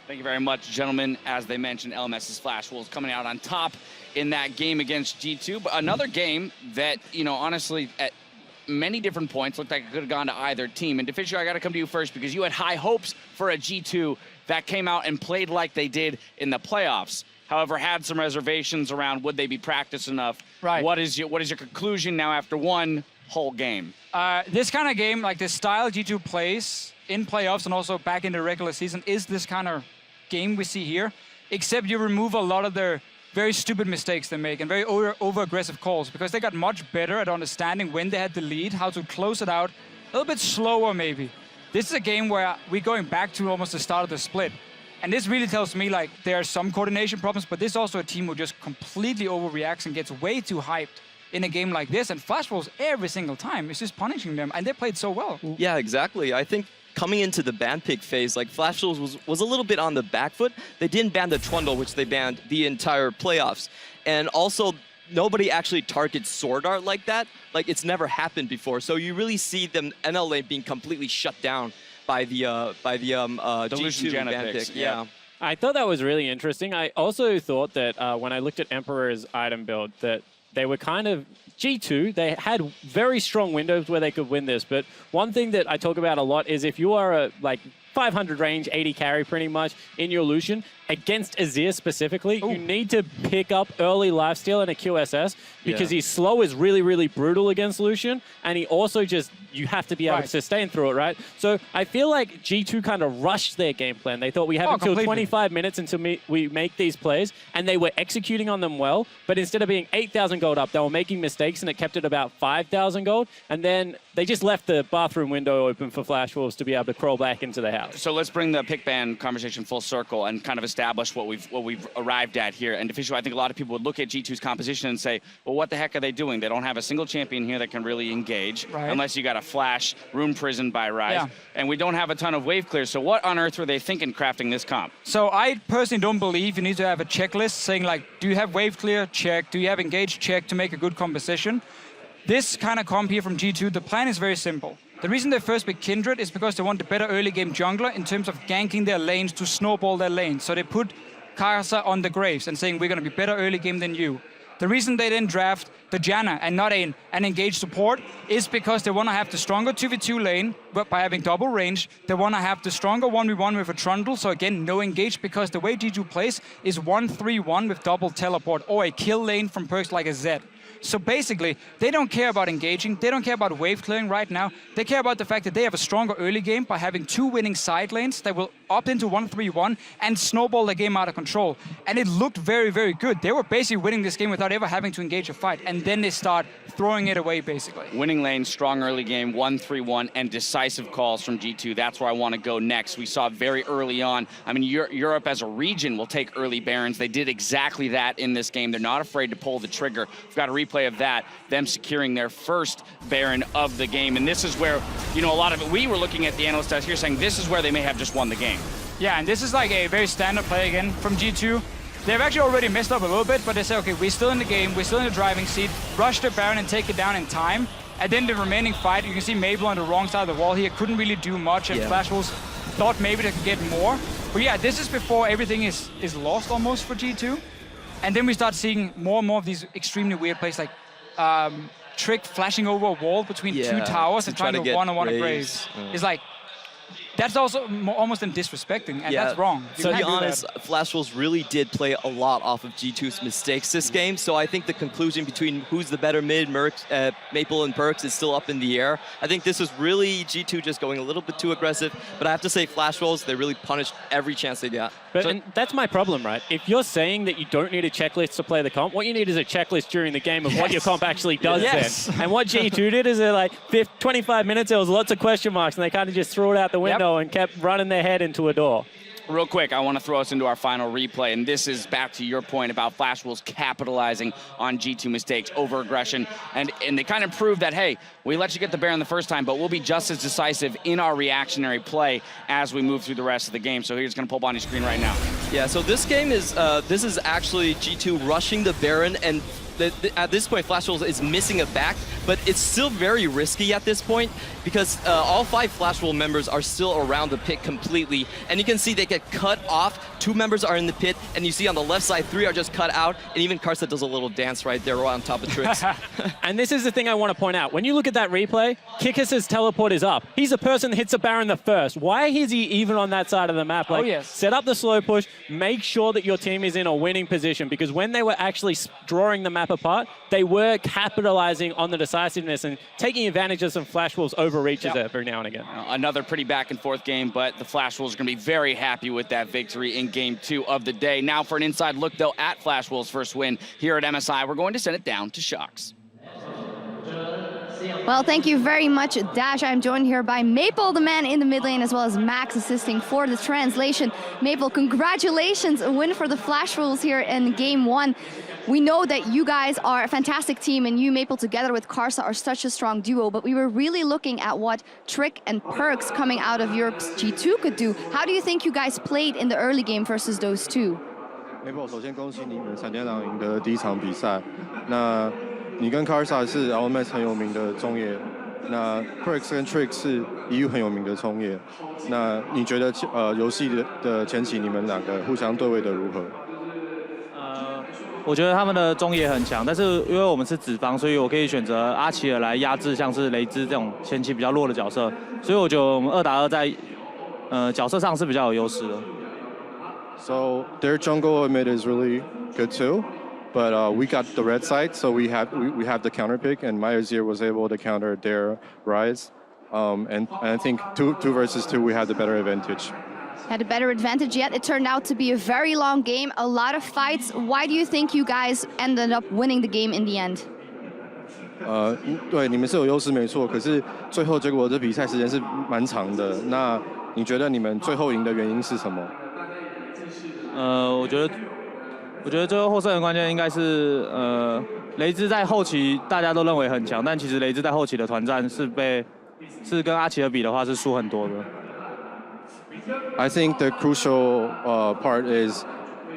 Thank you very much, gentlemen. As they mentioned, LMS's Flash Wolves coming out on top in that game against G2. But another game that, you know, honestly, at many different points looked like it could have gone to either team. And Deficio, I got to come to you first because you had high hopes for a G2 that came out and played like they did in the playoffs. However, had some reservations around would they be practiced enough. Right. What is your conclusion now after one whole game? This kind of game, like this style G2 plays in playoffs and also back in the regular season, is this kind of game we see here, except you remove a lot of their very stupid mistakes they make and very over-aggressive calls, because they got much better at understanding when they had the lead, how to close it out, a little bit slower maybe. This is a game where we're going back to almost the start of the split. And this really tells me like there are some coordination problems, but this is also a team who just completely overreacts and gets way too hyped in a game like this. And Flash Wolves every single time is just punishing them, and they played so well. Yeah, exactly. I think coming into the ban pick phase, like Flash Wolves was a little bit on the back foot. They didn't ban the Trundle, which they banned the entire playoffs. And also, nobody actually targets SwordArt like that. Like, it's never happened before. So you really see them NL lane being completely shut down by the Lucian G2 Janna ban picks, pick. yeah. I thought that was really interesting. I also thought that when I looked at Emperor's item build, that they were kind of G2. They had very strong windows where they could win this. But one thing that I talk about a lot is if you are a 500 range, 80 carry pretty much in your Lucian, against Azir specifically, you need to pick up early lifesteal and a QSS because his slow is really, really brutal against Lucian. And he also just, you have to be able to sustain through it, right? So I feel like G2 kind of rushed their game plan. They thought we have until 25 minutes until we make these plays, and they were executing on them well. But instead of being 8,000 gold up, they were making mistakes, and it kept it about 5,000 gold. And then they just left the bathroom window open for Flash Wolves to be able to crawl back into the house. So let's bring the pick ban conversation full circle and kind of establish what we've arrived at here. And Deficio, I think a lot of people would look at G2's composition and say, well, what the heck are they doing? They don't have a single champion here that can really engage, unless you got a Flash Rune Prison by Ryze. And we don't have a ton of wave clears. So what on earth were they thinking crafting this comp? So I personally don't believe you need to have a checklist saying like, do you have wave clear? Check. Do you have engage? Check, to make a good composition. This kind of comp here from G2, the plan is very simple. The reason they first picked Kindred is because they want a better early game jungler in terms of ganking their lanes to snowball their lanes. So they put Karsa on the Graves and saying, we're going to be better early game than you. The reason they didn't draft the Janna and not an engaged support is because they want to have the stronger 2v2 lane, but by having double range, they want to have the stronger 1v1 with a Trundle. So again, no engage, because the way G2 plays is 1-3-1 with double teleport or a kill lane from Perkz like a Zed. So basically, they don't care about engaging, they don't care about wave clearing right now. They care about the fact that they have a stronger early game by having 2 winning side lanes that will opt into 1-3-1 and snowball the game out of control. And it looked very, very good. They were basically winning this game without ever having to engage a fight, and then they start throwing it away, basically. Winning lane, strong early game, 1-3-1, and decisive calls from G2. That's where I want to go next. We saw very early on, I mean, Europe as a region will take early Barons. They did exactly that in this game. They're not afraid to pull the trigger. We've got a replay of that, them securing their first Baron of the game. And this is where, you know, a lot of it, we were looking at the analyst stats here saying this is where they may have just won the game. Yeah, and this is like a very standard play again from G2. They've actually already messed up a little bit, but they say, okay, we're still in the game, we're still in the driving seat, rush the Baron and take it down in time. And then the remaining fight, you can see Mabel on the wrong side of the wall here, couldn't really do much, and Flash Wolves thought maybe they could get more. But yeah, this is before everything is lost almost for G2. And then we start seeing more and more of these extremely weird plays, like Trick flashing over a wall between 2 towers and trying to one-on-one a Graves. It's like, that's also almost disrespecting, and that's wrong. To be honest, Flash Wolves really did play a lot off of G2's mistakes this game, so I think the conclusion between who's the better mid, Maple and Perkz, is still up in the air. I think this is really G2 just going a little bit too aggressive, but I have to say Flash Wolves, they really punished every chance they got. But and that's my problem, right? If you're saying that you don't need a checklist to play the comp, what you need is a checklist during the game of what your comp actually does then. And what G2 did is they're like 25 minutes, there was lots of question marks, and they kind of just threw it out the window and kept running their head into a door. Real quick, I want to throw us into our final replay, and this is back to your point about Flash Wolves capitalizing on G2 mistakes, over-aggression, and they kind of proved that, hey, we let you get the Baron the first time, but we'll be just as decisive in our reactionary play as we move through the rest of the game. So here's going to pull up on your screen right now. Yeah, so this game is, this is actually G2 rushing the Baron and at this point, Flashwolves is missing a back, but it's still very risky at this point because all 5 Flashwolves members are still around the pit completely, and you can see they get cut off. 2 members are in the pit, and you see on the left side, 3 are just cut out, and even Karsa does a little dance right there on top of Tricks. And this is the thing I want to point out. When you look at that replay, Kikis' teleport is up. He's the person that hits the Baron the first. Why is he even on that side of the map? Like, yes. Set up the slow push, make sure that your team is in a winning position, because when they were actually drawing the map apart, they were capitalizing on the decisiveness and taking advantage of some Flashwolves overreaches every now and again. Another pretty back and forth game, but the Flashwolves are going to be very happy with that victory in game 2 of the day. Now for an inside look, though, at Flashwolves' first win here at MSI, we're going to send it down to Shox. Well, thank you very much, Dash. I'm joined here by Maple, the man in the mid lane, as well as Max assisting for the translation. Maple, congratulations, a win for the Flashwolves here in game 1. We know that you guys are a fantastic team, and you, Maple, together with Karsa are such a strong duo, but we were really looking at what Trick and Perkz coming out of Europe's G2 could do. How do you think you guys played in the early game versus those two? Maple， 首先恭喜你们闪电狼赢得第1场比赛。那你跟 Karsa 是 LMS 很有名的中野，那 Perkz 跟 Trick 是 EU 很有名的中野。那你觉得游戏的前期你们两个互相对位的如何？我觉得他们的中野很强，但是因为我们是子方，所以我可以选择阿奇尔来压制像是雷兹这种前期比较弱的角色，所以我觉得我们2打2在角色上是比较有优势的。So their jungle mid is really good too, but we got the red side, so we have the counter pick, and my Azir was able to counter their Ryze, and I think two versus 2 we had the better advantage. Had a better advantage, yet it turned out to be a very long game, a lot of fights. Why do you think you guys ended up winning the game in the end? 对，你们是有优势没错，可是最后结果这比赛时间是蛮长的。那你觉得你们最后赢的原因是什么？我觉得最后获胜的关键应该是雷兹在后期大家都认为很强，但其实雷兹在后期的团战是跟阿奇尔比的话是输很多的。I think the crucial part is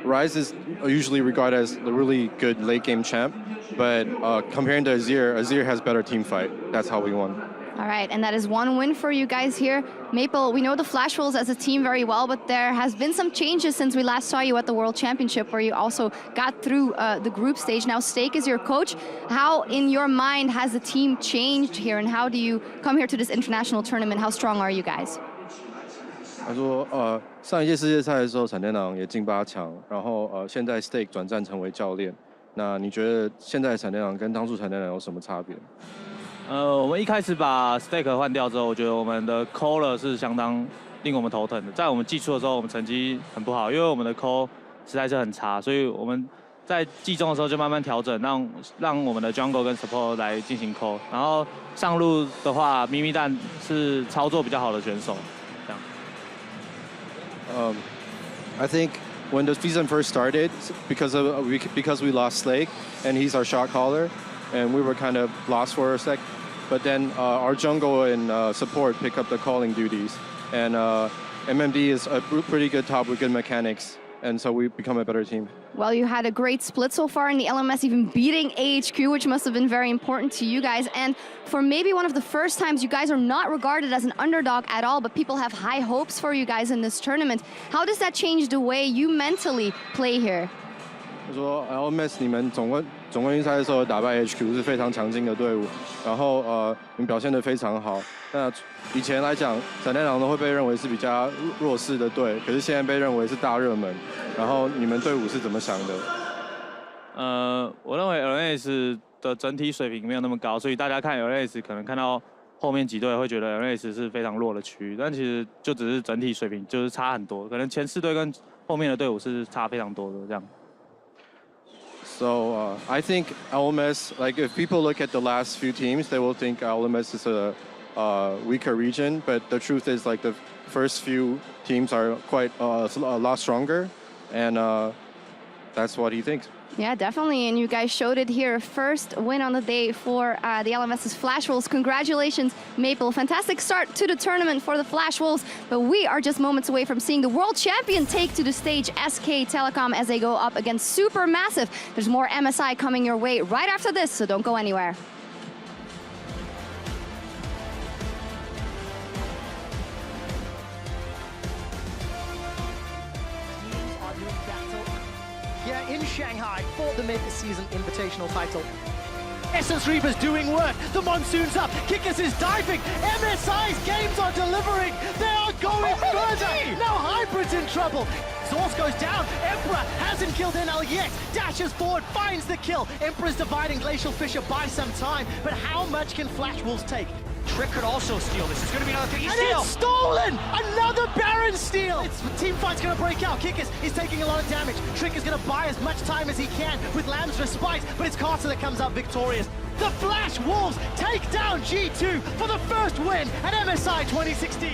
Ryze is usually regarded as the really good late game champ, but comparing to Azir has better team fight. That's how we won. All right, and that is 1 win for you guys here. Maple, we know the Flashwolves as a team very well, but there has been some changes since we last saw you at the World Championship, where you also got through the group stage. Now Stake is your coach. How, in your mind, has the team changed here, and how do you come here to this international tournament? How strong are you guys? 他说，上一届世界赛的时候，闪电狼也进8强，然后现在 Stake 转战成为教练。那你觉得现在闪电狼跟当初闪电狼有什么差别？我们一开始把 Stake 换掉之后，我觉得我们的 Caller 是相当令我们头疼的。在我们季初的时候，我们成绩很不好，因为我们的 Call 实在是很差，所以我们在季中的时候就慢慢调整，让我们的 Jungle 跟 Support 来进行 Call。然后上路的话，咪咪蛋是操作比较好的选手。这样。I think when the season first started, because we lost Slake and he's our shot caller, and we were kind of lost for a sec. But then our jungle and support pick up the calling duties, and MMD is a pretty good top with good mechanics, and so we become a better team. Well, you had a great split so far in the LMS, even beating AHQ, which must have been very important to you guys. And for maybe one of the first times, you guys are not regarded as an underdog at all, but people have high hopes for you guys in this tournament. How does that change the way you mentally play here? 他说 LMS 你们总冠军赛的时候打败 HQ 是非常强劲的队伍，然后你们表现得非常好。那以前来讲，闪电狼都会被认为是比较弱势的队，可是现在被认为是大热门。然后你们队伍是怎么想的？我认为 LNS 的整体水平没有那么高，所以大家看 LNS 可能看到后面几队会觉得 LNS 是非常弱的区域，但其实就只是整体水平就是差很多，可能前4队跟后面的队伍是差非常多的这样。So I think LMS, like if people look at the last few teams, they will think LMS is a weaker region, but the truth is like the first few teams are quite a lot stronger, and that's what he thinks. Yeah, definitely, and you guys showed it here. First win on the day for the LMS's Flash Wolves. Congratulations, Maple. Fantastic start to the tournament for the Flash Wolves, but we are just moments away from seeing the world champion take to the stage, SK Telecom, as they go up against Supermassive. There's more MSI coming your way right after this, so don't go anywhere. In Shanghai for the mid-season Invitational title. Essence Reaper's doing work. The monsoon's up. Kikis is diving. MSI's games are delivering. They are going further. Now Hybrid's in trouble. Zorz goes down. Emperor hasn't killed NL yet. Dashes forward, finds the kill. Emperor's dividing Glacial Fissure by some time. But how much can Flash Wolves take? Trick could also steal. This is going to be another Kikis And steal. it's stolen! Another Baron steal! The team fight's going to break out. Kikis is taking a lot of damage. Trick is going to buy as much time as he can with Lamb's Respite, but it's Karsa that comes out victorious. The Flash Wolves take down G2 for the first win at MSI 2016.